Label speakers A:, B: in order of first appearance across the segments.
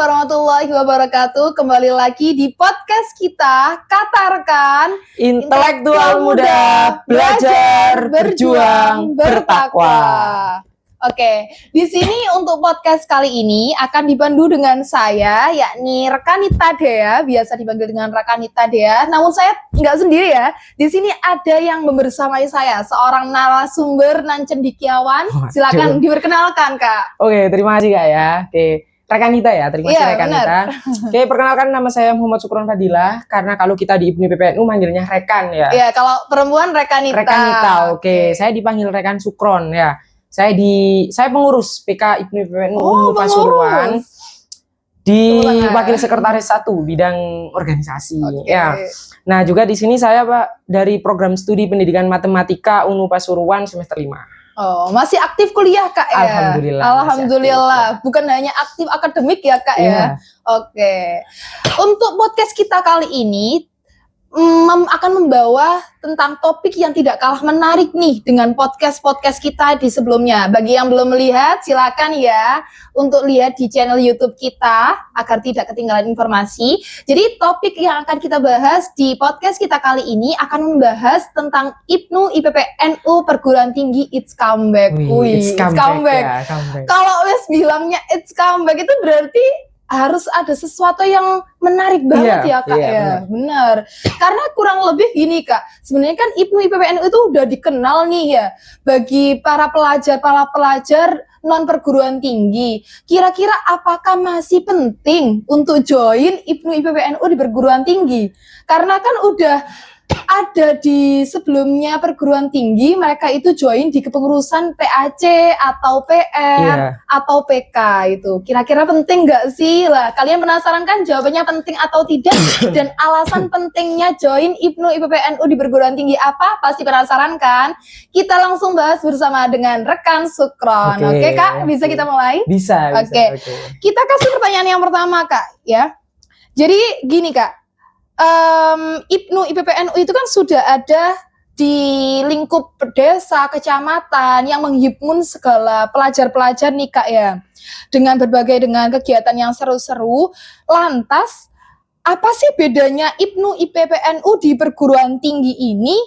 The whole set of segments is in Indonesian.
A: warahmatullahi wabarakatuh. Kembali lagi di podcast kita, Katarkan
B: Intelektual Muda, Belajar, Berjuang, Bertakwa.
A: Oke, di sini untuk podcast kali ini akan dipandu dengan saya, yakni Rekanita Dea, biasa dipanggil dengan Rekanita Dea. Namun saya nggak sendiri ya. Di sini ada yang membersamai saya, seorang narasumber nan cendekiawan. Silakan diperkenalkan, Kak.
B: Oke, terima kasih Kak ya. Oke, Rekanita ya, terima kasih Rekanita. Oke, perkenalkan nama saya Muhammad Sukron Fadilah. Karena kalau kita di IPNU PPNU manggilnya Rekan ya.
A: Iya, kalau perempuan Rekanita.
B: Rekanita, oke. Saya dipanggil Rekan Sukron ya. Saya pengurus PK IPNU PPNU Unmu Pasuruan di Wakil Sekretaris 1 bidang organisasi ya. Nah, juga di sini saya Pak dari program studi pendidikan matematika Unmu Pasuruan semester 5.
A: Oh, masih aktif kuliah Kak ya? Alhamdulillah. Bukan hanya aktif akademik ya Kak ya? Oke. Untuk podcast kita kali ini akan membawa tentang topik yang tidak kalah menarik nih dengan podcast-podcast kita di sebelumnya. Bagi yang belum melihat, silakan ya untuk lihat di channel YouTube kita agar tidak ketinggalan informasi. Jadi topik yang akan kita bahas di podcast kita kali ini akan membahas tentang IPNU IPPNU Perguruan Tinggi It's Comeback.
B: It's comeback. Ya,
A: kalau wes bilangnya It's Comeback itu berarti harus ada sesuatu yang menarik banget ya Kak ya. Benar. Karena kurang lebih gini Kak, sebenarnya kan IPNU IPPNU itu udah dikenal nih ya bagi para pelajar non perguruan tinggi. Kira-kira apakah masih penting untuk join IPNU IPPNU di perguruan tinggi? Karena kan udah ada di sebelumnya perguruan tinggi, mereka itu join di kepengurusan PAC atau PR atau PK itu. Kira-kira penting nggak sih? Lah, kalian penasaran kan jawabannya penting atau tidak? Dan alasan pentingnya join IPNU IPPNU di perguruan tinggi apa? Pasti penasaran kan? Kita langsung bahas bersama dengan rekan Sukron. Oke Kak, bisa kita mulai?
B: Bisa.
A: Oke. Kita kasih pertanyaan yang pertama Kak ya. Jadi gini Kak. IPNU IPPNU itu kan sudah ada di lingkup desa, kecamatan yang menghimpun segala pelajar-pelajar nih Kak ya, dengan kegiatan yang seru-seru. Lantas apa sih bedanya IPNU IPPNU di perguruan tinggi ini,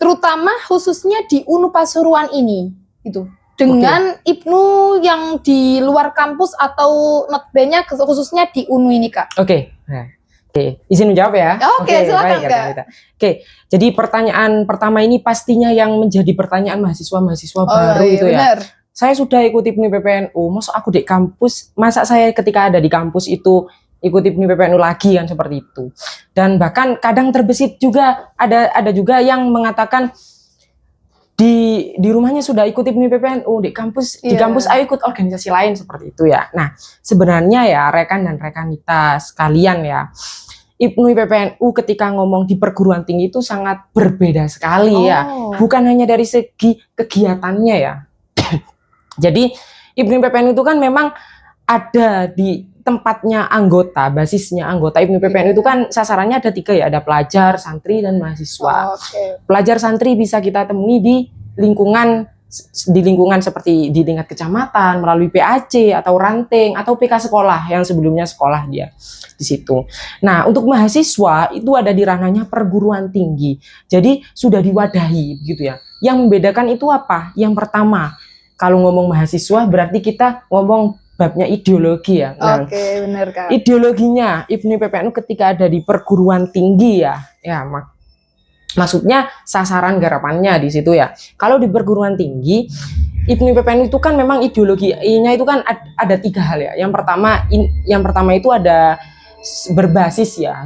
A: terutama khususnya di Unmu Pasuruan ini itu dengan IPNU yang di luar kampus atau notabene khususnya di Unmu ini Kak?
B: Oke, izin menjawab ya.
A: Silakan Kak.
B: Jadi pertanyaan pertama ini pastinya yang menjadi pertanyaan mahasiswa-mahasiswa baru itu ya. Bener. Saya sudah ikut IPNU PPNU, masa aku di kampus, masa saya ketika ada di kampus itu ikut IPNU PPNU lagi kan seperti itu. Dan bahkan kadang terbesit juga ada juga yang mengatakan di rumahnya sudah ikut IPNU PPNU, di kampus ayo ikut organisasi lain seperti itu ya. Nah, sebenarnya ya rekan dan rekanita sekalian ya, IPNU PPNU ketika ngomong di perguruan tinggi itu sangat berbeda sekali ya. Bukan hanya dari segi kegiatannya ya. Jadi IPNU PPNU itu kan memang ada di tempatnya anggota, basisnya anggota IPNU PPNU itu kan sasarannya ada 3 ya, ada pelajar, santri, dan mahasiswa. Pelajar santri bisa kita temui di lingkungan seperti di tingkat kecamatan melalui PAC atau ranting atau PK sekolah yang sebelumnya sekolah dia di situ. Nah, untuk mahasiswa itu ada di ranahnya perguruan tinggi. Jadi sudah diwadahi begitu ya. Yang membedakan itu apa? Yang pertama, kalau ngomong mahasiswa berarti kita ngomong babnya ideologi ya. Nah,
A: benar Kak.
B: Ideologinya IPNU PPNU ketika ada di perguruan tinggi ya maksudnya sasaran garapannya di situ ya. Kalau di perguruan tinggi IPNU PPNU itu kan memang ideologinya itu kan ada 3 hal ya. Yang pertama itu ada berbasis ya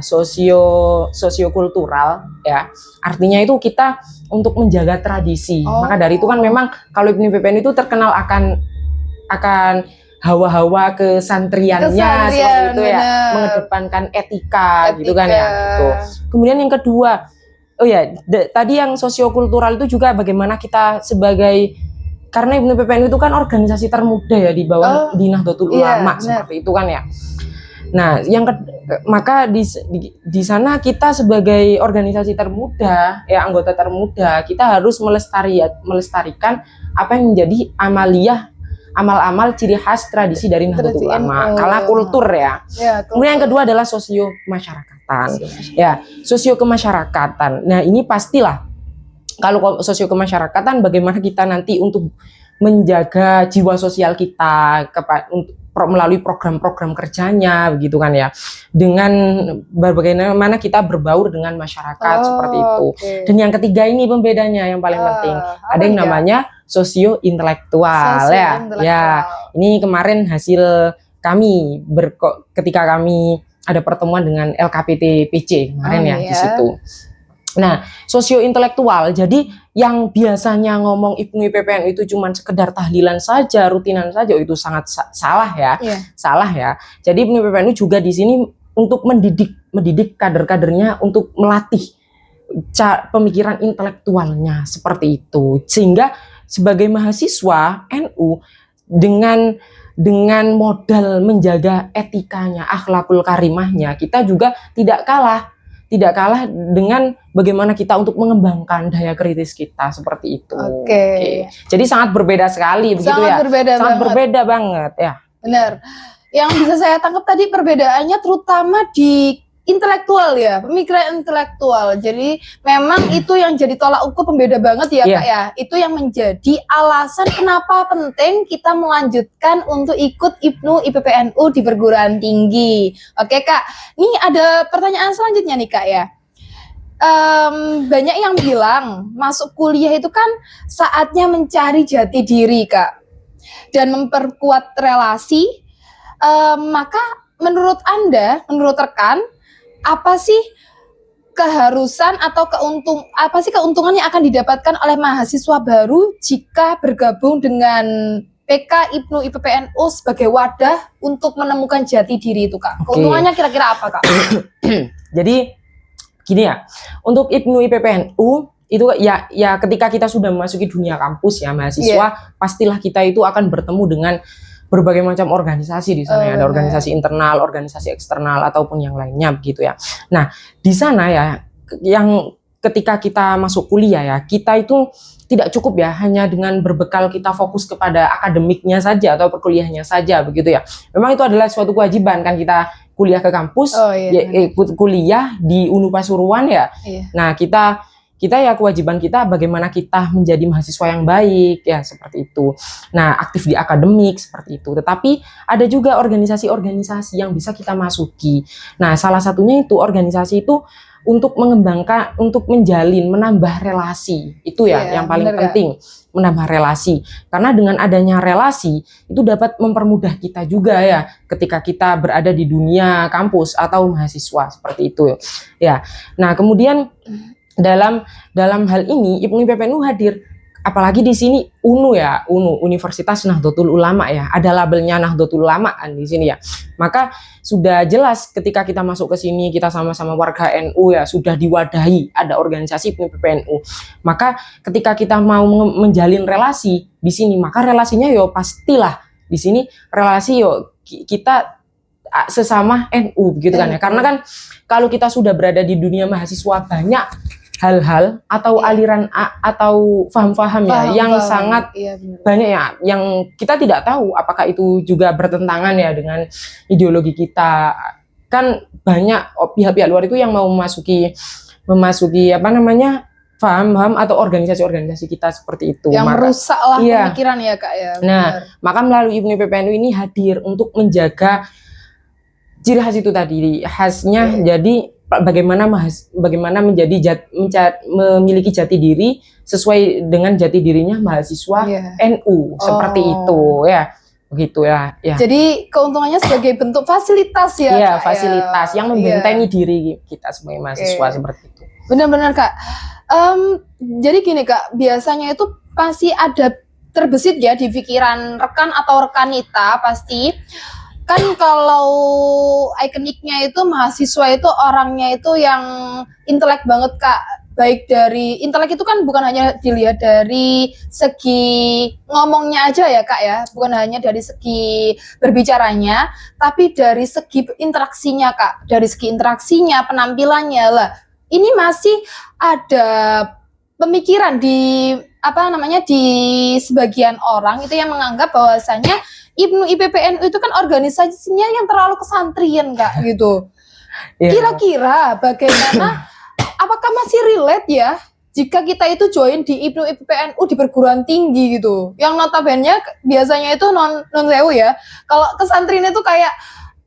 B: sosiokultural ya. Artinya itu kita untuk menjaga tradisi. Maka dari itu kan memang kalau IPNU PPNU itu terkenal akan hawa-hawa kesantriannya seperti itu ya, mengedepankan etika gitu kan ya gitu. Kemudian yang kedua, tadi yang sosiokultural itu juga bagaimana kita karena IPNU PPNU itu kan organisasi termuda ya di bawah di Nahdlatul Ulama seperti itu kan ya. Nah, maka di sana kita sebagai organisasi termuda ya, anggota termuda, kita harus melestarikan apa yang menjadi amaliyah amal-amal ciri khas tradisi dari Nahdlatul Ulama. Karena kultur ya. Kemudian yang kedua adalah sosio kemasyarakatan. Ya, sosio kemasyarakatan. Nah, ini pastilah kalau sosio kemasyarakatan bagaimana kita nanti untuk menjaga jiwa sosial kita melalui program-program kerjanya begitu kan ya, dengan bagaimana kita berbaur dengan masyarakat seperti itu. Dan yang ketiga ini pembedanya yang paling penting, ada yang namanya sosio intelektual ya. Ini kemarin hasil kami ketika kami ada pertemuan dengan LKPT PC kemarin di situ. Nah, sosio intelektual, jadi yang biasanya ngomong IPNU IPPNU itu cuma sekedar tahlilan saja, rutinan saja, itu sangat salah ya. Salah ya. Jadi IPNU IPPNU juga di sini untuk mendidik kader-kadernya untuk melatih pemikiran intelektualnya seperti itu. Sehingga sebagai mahasiswa NU dengan modal menjaga etikanya, akhlakul karimahnya, kita juga tidak kalah dengan bagaimana kita untuk mengembangkan daya kritis kita seperti itu. Oke. Jadi sangat berbeda sekali begitu ya. Sangat berbeda banget ya.
A: Benar. Yang bisa saya tangkap tadi perbedaannya terutama di intelektual ya, pemikiran intelektual. Jadi memang itu yang jadi tolak ukur pembeda banget ya Kak ya. Itu yang menjadi alasan kenapa penting kita melanjutkan untuk ikut IPNU IPPNU di perguruan tinggi. Oke Kak, ini ada pertanyaan selanjutnya nih Kak ya. Banyak yang bilang masuk kuliah itu kan saatnya mencari jati diri Kak, dan memperkuat relasi. Maka menurut Anda, menurut rekan, apa sih keharusan atau keuntungan yang akan didapatkan oleh mahasiswa baru jika bergabung dengan PK IPNU IPPNU sebagai wadah untuk menemukan jati diri itu Kak? Keuntungannya kira-kira apa Kak?
B: Jadi gini ya, untuk IPNU IPPNU itu ya ketika kita sudah memasuki dunia kampus ya mahasiswa, pastilah kita itu akan bertemu dengan berbagai macam organisasi di sana. Ada organisasi internal, organisasi eksternal ataupun yang lainnya begitu ya. Nah, di sana ya yang ketika kita masuk kuliah ya, kita itu tidak cukup ya hanya dengan berbekal kita fokus kepada akademiknya saja atau perkuliahannya saja begitu ya. Memang itu adalah suatu kewajiban kan kita kuliah ke kampus, kuliah di Unu Pasuruan ya. Nah, kita ya kewajiban kita bagaimana kita menjadi mahasiswa yang baik ya seperti itu. Nah, aktif di akademik seperti itu. Tetapi ada juga organisasi-organisasi yang bisa kita masuki. Nah, salah satunya itu organisasi itu untuk mengembangkan, untuk menjalin, menambah relasi. Itu ya yang paling penting, menambah relasi. Karena dengan adanya relasi itu dapat mempermudah kita juga ya ketika kita berada di dunia kampus atau mahasiswa seperti itu ya. Nah, kemudian dalam hal ini IPNU IPPNU hadir, apalagi di sini UNU ya, Universitas Nahdlatul Ulama ya, ada labelnya Nahdlatul Ulama di sini ya. Maka sudah jelas ketika kita masuk ke sini, kita sama-sama warga NU ya, sudah diwadahi ada organisasi IPNU IPPNU. Maka ketika kita mau menjalin relasi di sini, maka relasinya yo pastilah di sini relasi yo kita sesama NU begitu kan ya. Karena kan kalau kita sudah berada di dunia mahasiswa, banyak hal-hal atau aliran atau faham-faham ya yang sangat banyak ya yang kita tidak tahu apakah itu juga bertentangan ya dengan ideologi kita. Kan banyak pihak-pihak luar itu yang mau memasuki apa namanya paham-paham atau organisasi-organisasi kita seperti itu.
A: Yang merusak lah pemikiran ya Kak ya.
B: Nah, maka melalui IPNU IPPNU ini hadir untuk menjaga ciri khas itu tadi, khasnya jadi bagaimana memiliki jati diri sesuai dengan jati dirinya mahasiswa NU seperti itu ya, begitu ya.
A: Jadi keuntungannya sebagai bentuk fasilitas ya.
B: Iya, fasilitas yang membentengi diri kita sebagai mahasiswa seperti itu.
A: Benar-benar Kak. Jadi gini Kak, biasanya itu pasti ada terbesit ya di pikiran rekan atau rekanita pasti. Kan kalau ikoniknya itu mahasiswa itu orangnya itu yang intelek banget Kak. Baik dari intelek itu kan bukan hanya dilihat dari segi ngomongnya aja ya Kak ya, bukan hanya dari segi berbicaranya, tapi dari segi interaksinya Kak, dari segi interaksinya, penampilannya lah. Ini masih ada pemikiran di apa namanya di sebagian orang itu yang menganggap bahwasanya IPNU IPPNU itu kan organisasinya yang terlalu kesantrian Kak gitu. Kira-kira bagaimana apakah masih relate ya jika kita itu join di IPNU IPPNU di perguruan tinggi gitu. Yang notabene biasanya itu non sewu ya. Kalau kesantrian itu kayak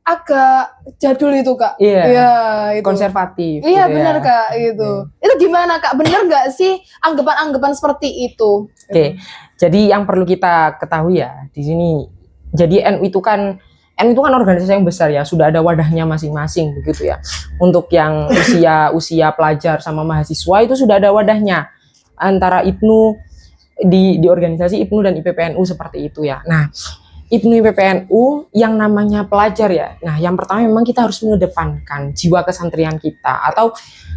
A: agak jadul itu Kak.
B: Iya, itu. Konservatif.
A: Iya gitu benar Kak gitu. Itu gimana Kak? Bener nggak sih anggapan-anggapan seperti itu?
B: Oke. Jadi yang perlu kita ketahui ya di sini. Jadi NU itu kan organisasi yang besar ya, sudah ada wadahnya masing-masing begitu ya. Untuk yang usia pelajar sama mahasiswa itu sudah ada wadahnya antara IPNU di organisasi IPNU dan IPPNU seperti itu ya. Nah, IPNU IPPNU yang namanya pelajar ya. Nah, yang pertama memang kita harus mengedepankan jiwa kesantrian kita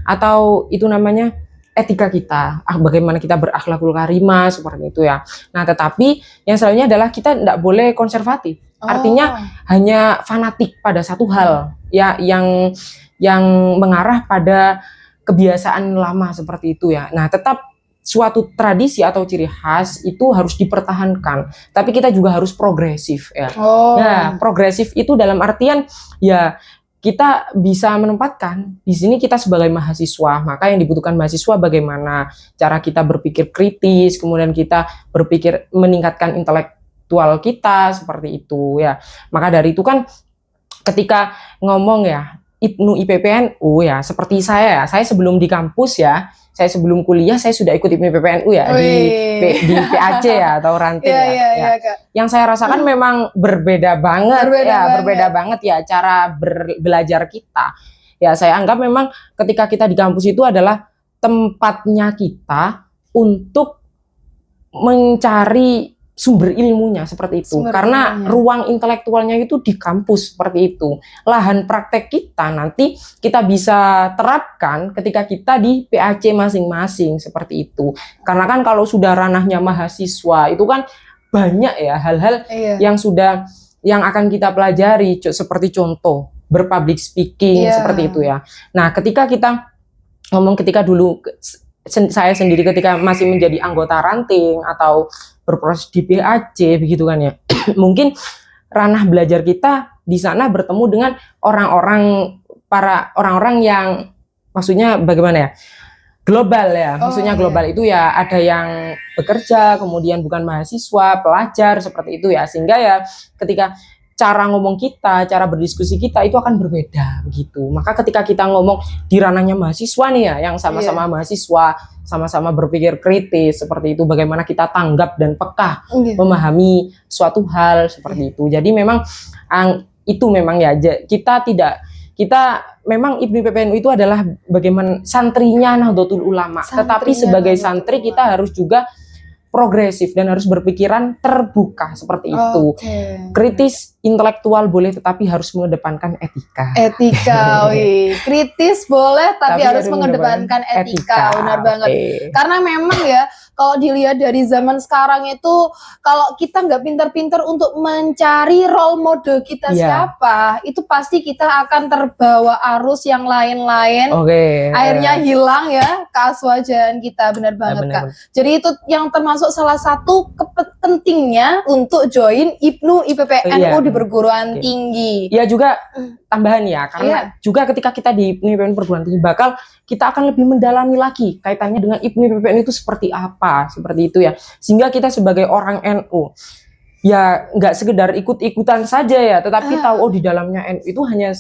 B: atau itu namanya etika kita, bagaimana kita berakhlakul karimah seperti itu ya. Nah, tetapi yang selanjutnya adalah kita tidak boleh konservatif. Artinya hanya fanatik pada satu hal ya yang mengarah pada kebiasaan lama seperti itu ya. Nah, tetap suatu tradisi atau ciri khas itu harus dipertahankan, tapi kita juga harus progresif ya. Nah, progresif itu dalam artian ya kita bisa menempatkan di sini kita sebagai mahasiswa, maka yang dibutuhkan mahasiswa bagaimana cara kita berpikir kritis, kemudian kita berpikir meningkatkan intelektual kita seperti itu ya. Maka dari itu kan ketika ngomong ya IPNU IPPNU ya, seperti saya sebelum di kampus ya, saya sebelum kuliah saya sudah ikut IPNU IPPNU ya di PAC ya atau ranting ya. Yang saya rasakan memang berbeda banget ya cara belajar kita. Ya saya anggap memang ketika kita di kampus itu adalah tempatnya kita untuk mencari sumber ilmunya seperti itu. Karena ruang intelektualnya itu di kampus seperti itu. Lahan praktek kita nanti kita bisa terapkan ketika kita di PAC masing-masing seperti itu. Karena kan kalau sudah ranahnya mahasiswa itu kan banyak ya hal-hal yang akan kita pelajari seperti contoh berpublic speaking seperti itu ya. Nah, ketika dulu saya sendiri ketika masih menjadi anggota ranting atau berproses di PAC begitu kan ya. Mungkin ranah belajar kita di sana bertemu dengan orang-orang yang maksudnya bagaimana ya? Global ya. Maksudnya global itu ya ada yang bekerja, kemudian bukan mahasiswa, pelajar seperti itu ya. Sehingga ya ketika cara ngomong kita, cara berdiskusi kita itu akan berbeda begitu. Maka ketika kita ngomong di ranahnya mahasiswa nih ya, yang sama-sama mahasiswa, sama-sama berpikir kritis seperti itu, bagaimana kita tanggap dan peka memahami suatu hal seperti itu. Jadi memang itu memang ya kita memang IPNU IPPNU itu adalah bagaimana santrinya Nahdlatul Ulama. Tetapi sebagai santri kita harus juga progresif dan harus berpikiran terbuka seperti itu. Kritis, intelektual boleh, tetapi harus mengedepankan etika. Kritis boleh, tapi harus mengedepankan etika. Benar banget. Karena memang ya, kalau dilihat dari zaman sekarang itu, kalau kita nggak pintar-pintar untuk mencari role model kita siapa, itu pasti kita akan terbawa arus yang lain-lain. Akhirnya hilang ya keaswajaran kita. Benar banget Kak. Jadi itu yang termasuk salah satu pentingnya untuk join IPNU IPPNU di perguruan tinggi. Ya juga tambahan ya, karena juga ketika kita di IPNU IPPNU perguruan tinggi kita akan lebih mendalami lagi kaitannya dengan IPNU IPPNU itu seperti apa, seperti itu ya. Sehingga kita sebagai orang NU ya nggak sekedar ikut-ikutan saja ya, tetapi tahu di dalamnya NU itu hanya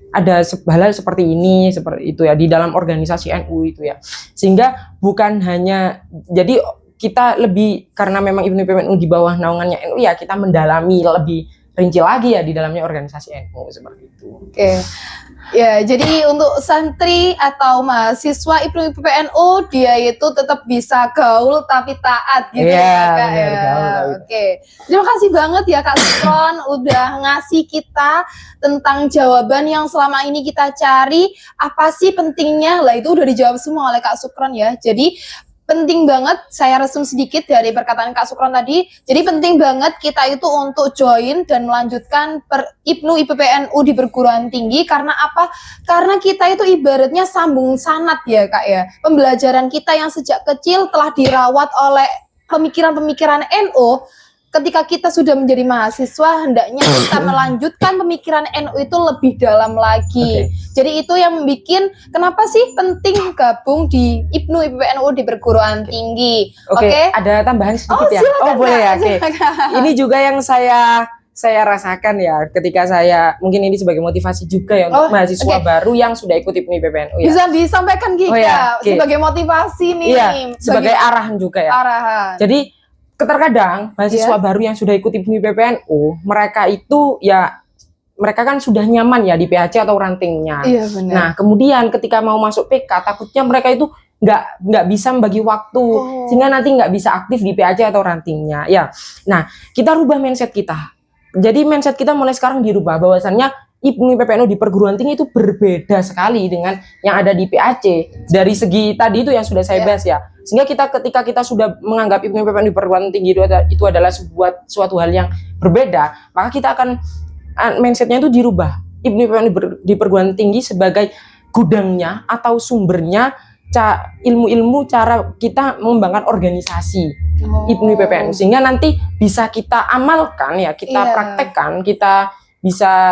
B: ada hal seperti ini, seperti itu ya di dalam organisasi NU itu ya. Sehingga bukan hanya jadi kita lebih karena memang IPNU IPPNU di bawah naungannya NU ya kita mendalami lebih rinci lagi ya di dalamnya organisasi NU seperti itu. Ya, jadi untuk santri atau mahasiswa IPNU IPPNU dia itu tetap bisa gaul tapi taat gitu ya Kak ya. Terima kasih banget ya Kak Sukron udah ngasih kita tentang jawaban yang selama ini kita cari apa sih pentingnya. Lah itu udah dijawab semua oleh Kak Sukron ya. Jadi
A: penting banget, saya resum sedikit dari perkataan Kak Sukron tadi. Jadi penting banget kita itu untuk join dan melanjutkan IPNU IPPNU di perguruan tinggi. Karena apa? Karena kita itu ibaratnya sambung sanat ya Kak ya. Pembelajaran kita yang sejak kecil telah dirawat oleh pemikiran-pemikiran NU. Ketika kita sudah menjadi mahasiswa, hendaknya kita melanjutkan pemikiran NU itu lebih dalam lagi. Jadi itu yang membuat kenapa sih penting gabung di IPNU IPPNU di perguruan tinggi. Oke.
B: Ada tambahan sedikit ya?
A: Silakan,
B: boleh ya.
A: Silakan.
B: Ini juga yang saya rasakan ya ketika saya mungkin ini sebagai motivasi juga ya untuk mahasiswa baru yang sudah ikut IPNU IPPNU ya.
A: Bisa disampaikan Kika sebagai motivasi nih.
B: Iya, sebagai arahan juga ya.
A: Arahan.
B: Jadi terkadang mahasiswa baru yang sudah ikut IPNU IPPNU, mereka itu ya mereka kan sudah nyaman ya di PAC atau rantingnya.
A: Iya, benar.
B: Nah, kemudian ketika mau masuk PK, takutnya mereka itu nggak bisa membagi waktu, sehingga nanti nggak bisa aktif di PAC atau rantingnya. Ya, nah kita rubah mindset kita. Jadi mindset kita mulai sekarang dirubah bahwasannya IPNU IPPNU di perguruan tinggi itu berbeda sekali dengan yang ada di PAC. Dari segi tadi itu yang sudah saya bahas ya. Sehingga ketika kita sudah menganggap IPNU IPPNU di perguruan tinggi itu adalah suatu hal yang berbeda, maka kita akan mindsetnya itu dirubah. IPNU IPPNU di perguruan tinggi sebagai gudangnya atau sumbernya ilmu-ilmu cara kita mengembangkan organisasi IPNU IPPNU, sehingga nanti bisa kita amalkan ya, kita praktekkan, kita bisa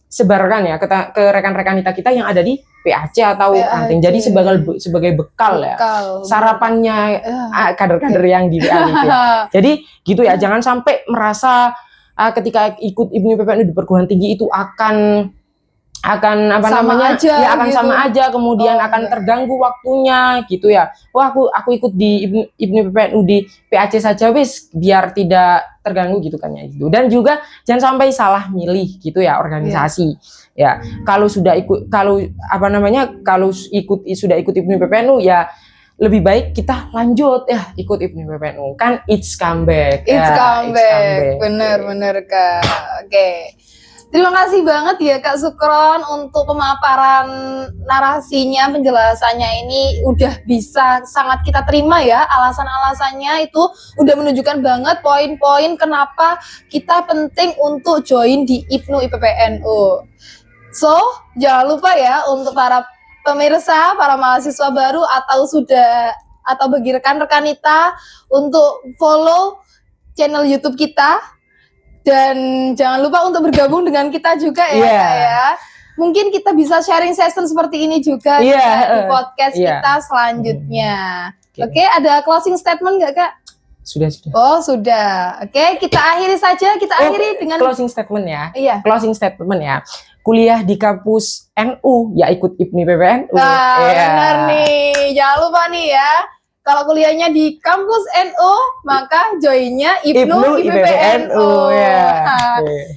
B: sebarkan ya ke rekan-rekan kita yang ada di PAC atau ranting. Jadi sebagai bekal ya, sarapannya kader-kader yang di PAC. Jadi gitu ya, jangan sampai merasa ketika ikut IPNU IPPNU di perguruan tinggi itu akan sama aja, kemudian akan terganggu waktunya gitu ya. Wah, aku ikut di IPNU IPPNU di PAC saja wis biar tidak terganggu gitu kan ya gitu. Dan juga jangan sampai salah milih gitu ya organisasi. Ya, kalau sudah ikut IPNU IPPNU ya lebih baik kita lanjut ya ikut IPNU IPPNU, kan it's come back.
A: Bener Kak. Oke. Terima kasih banget ya Kak Sukron untuk pemaparan narasinya, penjelasannya ini udah bisa sangat kita terima ya. Alasan-alasannya itu udah menunjukkan banget poin-poin kenapa kita penting untuk join di IPNU IPPNU. So, jangan lupa ya untuk para pemirsa, para mahasiswa baru atau bagi rekan-rekan kita untuk follow channel YouTube kita. Dan jangan lupa untuk bergabung dengan kita juga ya Kak ya. Mungkin kita bisa sharing session seperti ini juga di podcast kita selanjutnya. Oke, ada closing statement nggak Kak?
B: Sudah.
A: Oh, sudah. Oke, kita akhiri saja. Kita akhiri dengan
B: closing statement ya.
A: Iya.
B: Closing statement ya. Kuliah di kampus NU ya ikut IPNU IPPNU.
A: Benar nih. Jangan lupa nih ya. Kalau kuliahnya di kampus NU, maka joinnya IPNU IPPNU.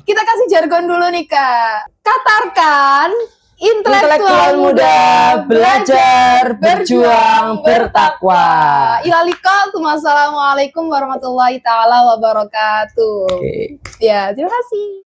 A: Kita kasih jargon dulu nih Kak. Katarkan intelektual muda, belajar, berjuang, bertakwa. Ilalika, assalamualaikum warahmatullahi taala wabarakatuh. Ya, terima kasih.